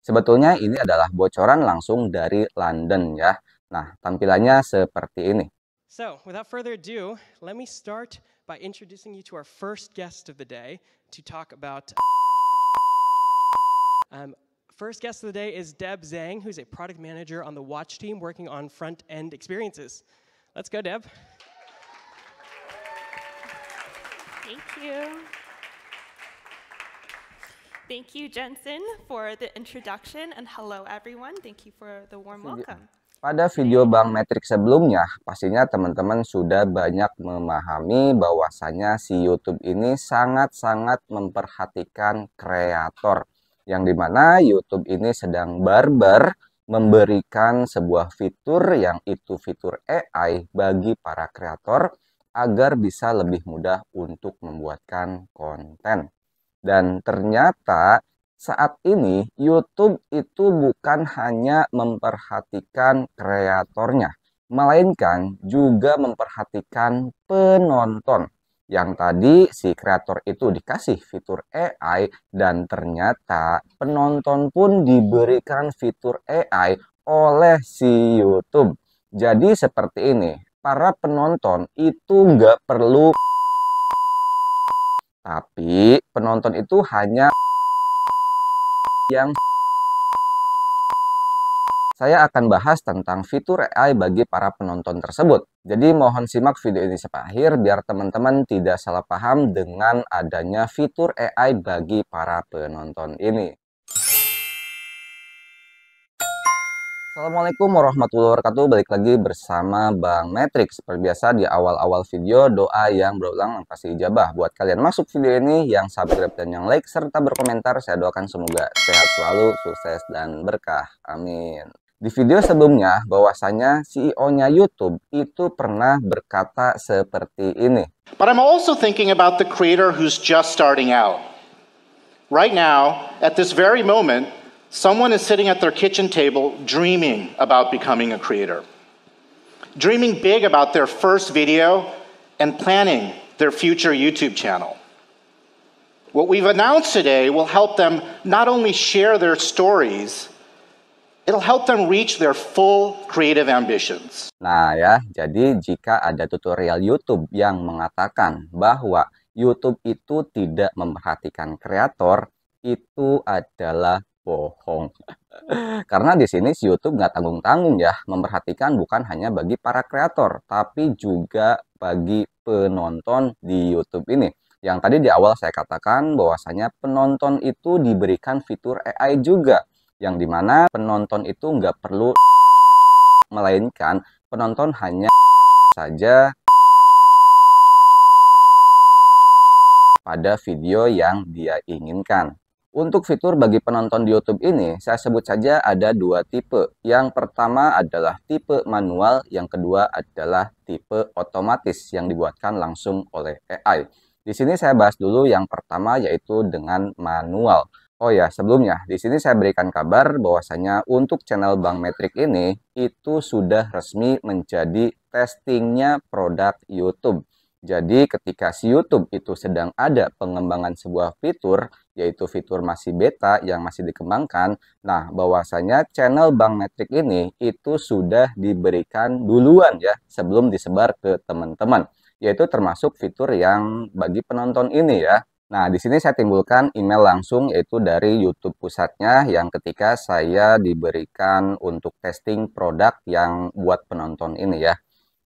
Sebetulnya ini adalah bocoran langsung dari London ya. Nah, tampilannya seperti ini. So, without further ado, let me start by introducing you to our first guest of the day to talk about. First guest of the day is Deb Zhang, who's a product manager on the Watch team working on front-end experiences. Let's go, Deb. Thank you. Thank you, Jensen, for the introduction, and hello, everyone. Thank you for the warm welcome. Pada video Bang Matrix sebelumnya, pastinya teman-teman sudah banyak memahami bahwasanya si YouTube ini sangat-sangat memperhatikan kreator. Yang dimana YouTube ini sedang barbar memberikan sebuah fitur yang itu fitur AI bagi para kreator agar bisa lebih mudah untuk membuatkan konten. Dan ternyata saat ini YouTube itu bukan hanya memperhatikan kreatornya, melainkan juga memperhatikan penonton. Yang tadi si kreator itu dikasih fitur AI dan ternyata penonton pun diberikan fitur AI oleh si YouTube. Jadi seperti ini, para penonton itu nggak perlu, tapi penonton itu hanya yang saya akan bahas tentang fitur AI bagi para penonton tersebut. Jadi mohon simak video ini sampai akhir biar teman-teman tidak salah paham dengan adanya fitur AI bagi para penonton ini. Assalamualaikum warahmatullahi wabarakatuh. Balik lagi bersama Bang Matrix. Seperti biasa di awal-awal video, doa yang berulang pasti ijabah. Buat kalian masuk video ini, yang subscribe dan yang like serta berkomentar, saya doakan semoga sehat selalu, sukses dan berkah. Amin. Di video sebelumnya, bahwasanya CEO-nya YouTube itu pernah berkata seperti ini. But I'm also thinking about the creator who's just starting out. Right now, at this very moment, someone is sitting at their kitchen table dreaming about becoming a creator. Dreaming big about their first video and planning their future YouTube channel. What we've announced today will help them not only share their stories, it'll help them reach their full creative ambitions. Nah ya, jadi jika ada tutorial YouTube yang mengatakan bahwa YouTube itu tidak memperhatikan kreator, itu adalah bohong. Karena di sini si YouTube nggak tanggung-tanggung ya, memperhatikan bukan hanya bagi para kreator, tapi juga bagi penonton di YouTube ini. Yang tadi di awal saya katakan bahwasanya penonton itu diberikan fitur AI juga, yang dimana penonton itu nggak perlu, melainkan penonton hanya saja pada video yang dia inginkan. Untuk fitur bagi penonton di YouTube ini, saya sebut saja ada dua tipe. Yang pertama adalah tipe manual, yang kedua adalah tipe otomatis yang dibuatkan langsung oleh AI. Di sini saya bahas dulu yang pertama, yaitu dengan manual. Oh ya, sebelumnya di sini saya berikan kabar bahwasanya untuk channel Bang Matrix ini itu sudah resmi menjadi testingnya produk YouTube. Jadi ketika si YouTube itu sedang ada pengembangan sebuah fitur, yaitu fitur masih beta yang masih dikembangkan, nah bahwasanya channel Bang Matrix ini itu sudah diberikan duluan ya, sebelum disebar ke teman-teman, yaitu termasuk fitur yang bagi penonton ini ya. Nah, di sini saya timbulkan email langsung yaitu dari YouTube pusatnya yang ketika saya diberikan untuk testing produk yang buat penonton ini ya.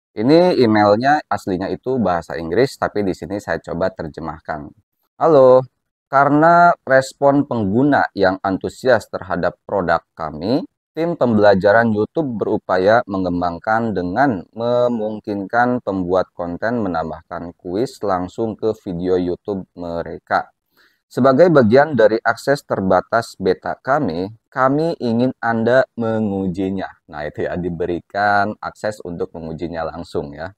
Ini emailnya aslinya itu bahasa Inggris, tapi di sini saya coba terjemahkan. Halo, karena respon pengguna yang antusias terhadap produk kami, tim pembelajaran YouTube berupaya mengembangkan dengan memungkinkan pembuat konten menambahkan kuis langsung ke video YouTube mereka. Sebagai bagian dari akses terbatas beta kami ingin Anda mengujinya. Nah, itu ya, diberikan akses untuk mengujinya langsung ya.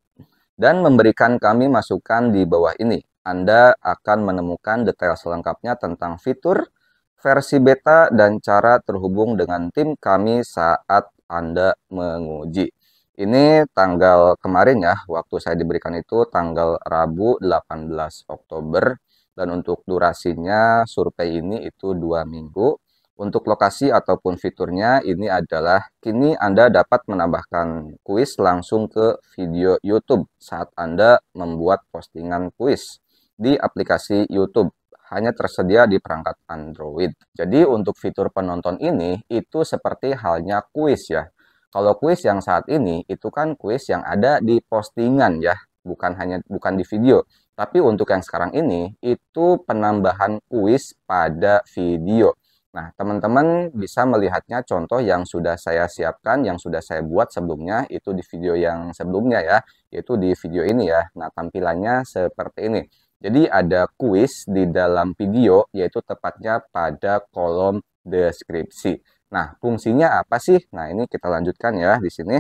Dan memberikan kami masukan di bawah ini. Anda akan menemukan detail selengkapnya tentang fitur, versi beta, dan cara terhubung dengan tim kami saat Anda menguji. Ini tanggal kemarin ya, waktu saya diberikan itu tanggal Rabu 18 Oktober. Dan untuk durasinya survei ini itu 2 minggu. Untuk lokasi ataupun fiturnya ini adalah kini Anda dapat menambahkan kuis langsung ke video YouTube saat Anda membuat postingan kuis di aplikasi YouTube. Hanya tersedia di perangkat Android. Jadi untuk fitur penonton ini itu seperti halnya kuis ya. Kalau kuis yang saat ini itu kan kuis yang ada di postingan ya, bukan di video. Tapi untuk yang sekarang ini itu penambahan kuis pada video. Nah, teman-teman bisa melihatnya contoh yang sudah saya siapkan, yang sudah saya buat sebelumnya, itu di video yang sebelumnya ya, yaitu di video ini ya. Nah, tampilannya seperti ini. Jadi ada kuis di dalam video, yaitu tepatnya pada kolom deskripsi. Nah, fungsinya apa sih? Nah, ini kita lanjutkan ya di sini.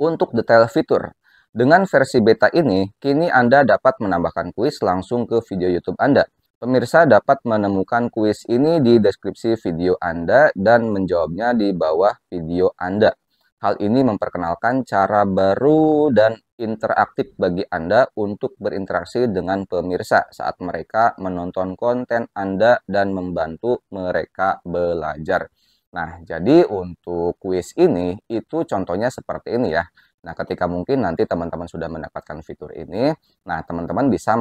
Untuk detail fitur, dengan versi beta ini, kini Anda dapat menambahkan kuis langsung ke video YouTube Anda. Pemirsa dapat menemukan kuis ini di deskripsi video Anda dan menjawabnya di bawah video Anda. Hal ini memperkenalkan cara baru dan interaktif bagi Anda untuk berinteraksi dengan pemirsa saat mereka menonton konten Anda dan membantu mereka belajar. Nah, jadi untuk kuis ini itu contohnya seperti ini ya. Nah, ketika mungkin nanti teman-teman sudah mendapatkan fitur ini, nah teman-teman bisa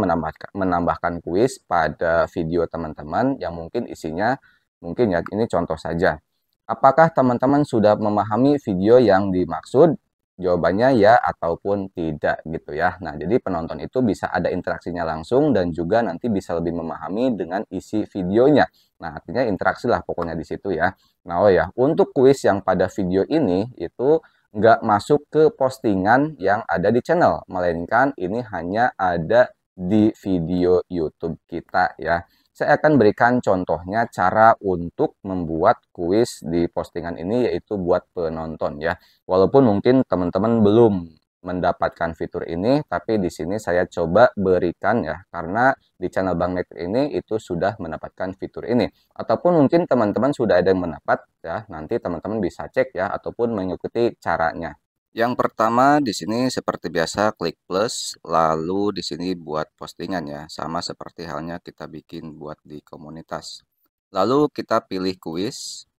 menambahkan kuis pada video teman-teman yang mungkin isinya, mungkin ya ini contoh saja. Apakah teman-teman sudah memahami video yang dimaksud? Jawabannya ya ataupun tidak gitu ya. Nah, jadi penonton itu bisa ada interaksinya langsung dan juga nanti bisa lebih memahami dengan isi videonya. Nah, artinya interaksi lah pokoknya di situ ya. Nah, oh ya, untuk kuis yang pada video ini itu nggak masuk ke postingan yang ada di channel, melainkan ini hanya ada di video YouTube kita ya. Saya akan berikan contohnya cara untuk membuat kuis di postingan ini, yaitu buat penonton ya. Walaupun mungkin teman-teman belum mendapatkan fitur ini, tapi di sini saya coba berikan ya, karena di channel Bang Netri ini itu sudah mendapatkan fitur ini. Ataupun mungkin teman-teman sudah ada yang mendapat ya, nanti teman-teman bisa cek ya, ataupun mengikuti caranya. Yang pertama di sini seperti biasa klik plus, lalu di sini buat postingan ya, sama seperti halnya kita bikin buat di komunitas. Lalu kita pilih kuis.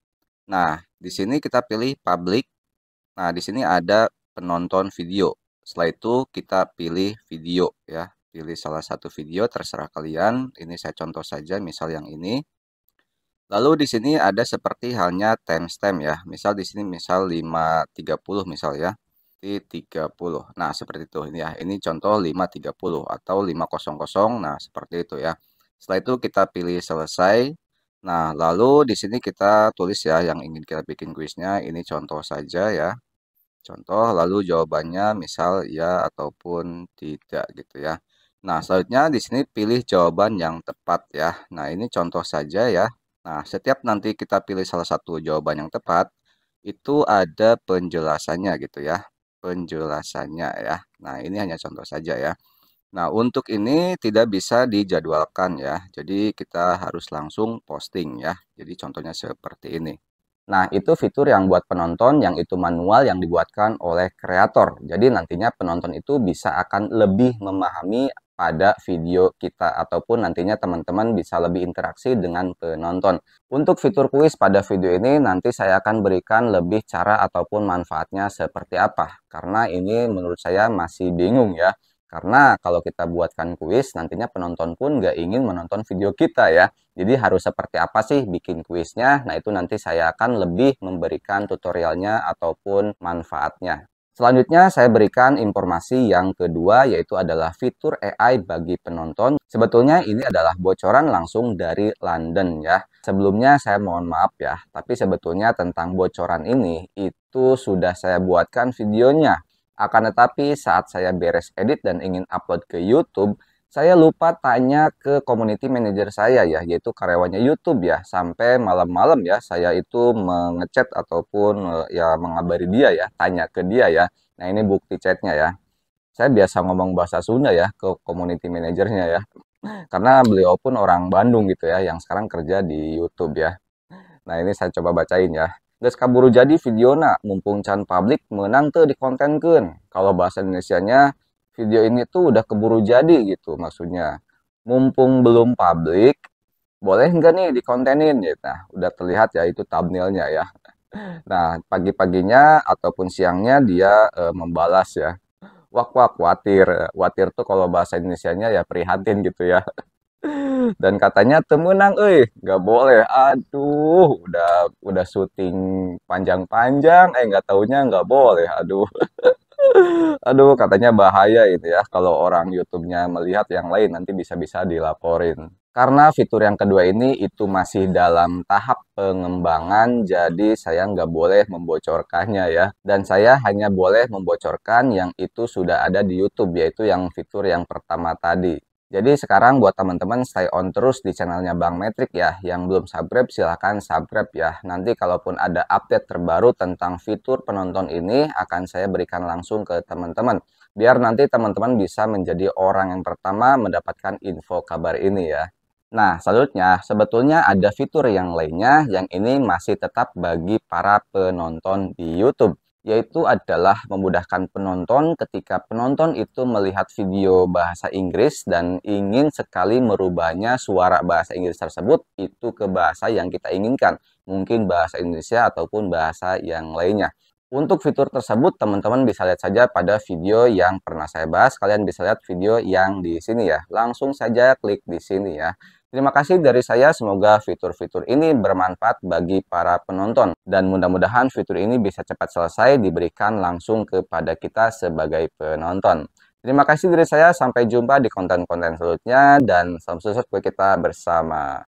Nah, di sini kita pilih public. Nah, di sini ada penonton video. Setelah itu kita pilih video ya. Pilih salah satu video terserah kalian. Ini saya contoh saja, misal yang ini. Lalu di sini ada seperti halnya timestamp ya. Misal di sini misal 5.30 misal ya. 30. Nah, seperti itu ini ya. Ini contoh 5.30 atau 5.00. Nah, seperti itu ya. Setelah itu kita pilih selesai. Nah, lalu di sini kita tulis ya yang ingin kita bikin kuisnya. Ini contoh saja ya. Contoh, lalu jawabannya misal ya ataupun tidak gitu ya. Nah, selanjutnya di sini pilih jawaban yang tepat ya. Nah, ini contoh saja ya. Nah, setiap nanti kita pilih salah satu jawaban yang tepat, itu ada penjelasannya gitu ya. Penjelasannya ya. Nah, ini hanya contoh saja ya. Nah, untuk ini tidak bisa dijadwalkan ya. Jadi kita harus langsung posting ya. Jadi contohnya seperti ini. Nah, itu fitur yang buat penonton, yang itu manual yang dibuatkan oleh kreator. Jadi nantinya penonton itu bisa akan lebih memahami pada video kita, ataupun nantinya teman-teman bisa lebih interaksi dengan penonton. Untuk fitur kuis pada video ini nanti saya akan berikan lebih cara ataupun manfaatnya seperti apa. Karena ini menurut saya masih bingung ya. Karena kalau kita buatkan kuis, nantinya penonton pun nggak ingin menonton video kita ya. Jadi harus seperti apa sih bikin kuisnya? Nah, itu nanti saya akan lebih memberikan tutorialnya ataupun manfaatnya. Selanjutnya saya berikan informasi yang kedua, yaitu adalah fitur AI bagi penonton. Sebetulnya ini adalah bocoran langsung dari London ya. Sebelumnya saya mohon maaf ya, tapi sebetulnya tentang bocoran ini itu sudah saya buatkan videonya. Akan tetapi saat saya beres edit dan ingin upload ke YouTube, saya lupa tanya ke community manager saya ya, yaitu karyawannya YouTube ya. Sampai malam-malam ya saya itu mengechat ataupun ya mengabari dia ya, tanya ke dia ya. Nah, ini bukti chatnya ya. Saya biasa ngomong bahasa Sunda ya ke community manajernya ya. Karena beliau pun orang Bandung gitu ya, yang sekarang kerja di YouTube ya. Nah, ini saya coba bacain ya. Geus kaburu jadi videona, mumpung can publik menang tuh dikontenkeun. Kalau bahasa Indonesianya, video ini tuh udah keburu jadi gitu maksudnya. Mumpung belum publik, boleh nggak nih dikontenin gitu. Nah, udah terlihat ya itu thumbnailnya ya. Nah, pagi-paginya ataupun siangnya dia membalas ya. Wak wak watir. Watir tuh kalau bahasa Indonesianya ya prihatin gitu ya. Dan katanya temenang, nggak boleh. Aduh, udah syuting panjang-panjang, nggak taunya nggak boleh. Aduh, aduh, katanya bahaya itu ya. Kalau orang YouTube-nya melihat yang lain nanti bisa-bisa dilaporin. Karena fitur yang kedua ini itu masih dalam tahap pengembangan, jadi saya nggak boleh membocorkannya ya. Dan saya hanya boleh membocorkan yang itu sudah ada di YouTube, yaitu yang fitur yang pertama tadi. Jadi sekarang buat teman-teman stay on terus di channelnya Bang Metrik ya. Yang belum subscribe silahkan subscribe ya. Nanti kalaupun ada update terbaru tentang fitur penonton ini akan saya berikan langsung ke teman-teman. Biar nanti teman-teman bisa menjadi orang yang pertama mendapatkan info kabar ini ya. Nah, selanjutnya sebetulnya ada fitur yang lainnya yang ini masih tetap bagi para penonton di YouTube, yaitu adalah memudahkan penonton ketika penonton itu melihat video bahasa Inggris dan ingin sekali merubahnya suara bahasa Inggris tersebut itu ke bahasa yang kita inginkan, mungkin bahasa Indonesia ataupun bahasa yang lainnya. Untuk fitur tersebut teman-teman bisa lihat saja pada video yang pernah saya bahas, kalian bisa lihat video yang di sini ya. Langsung saja klik di sini ya. Terima kasih dari saya, semoga fitur-fitur ini bermanfaat bagi para penonton. Dan mudah-mudahan fitur ini bisa cepat selesai diberikan langsung kepada kita sebagai penonton. Terima kasih dari saya, sampai jumpa di konten-konten selanjutnya, dan salam sukses buat kita bersama.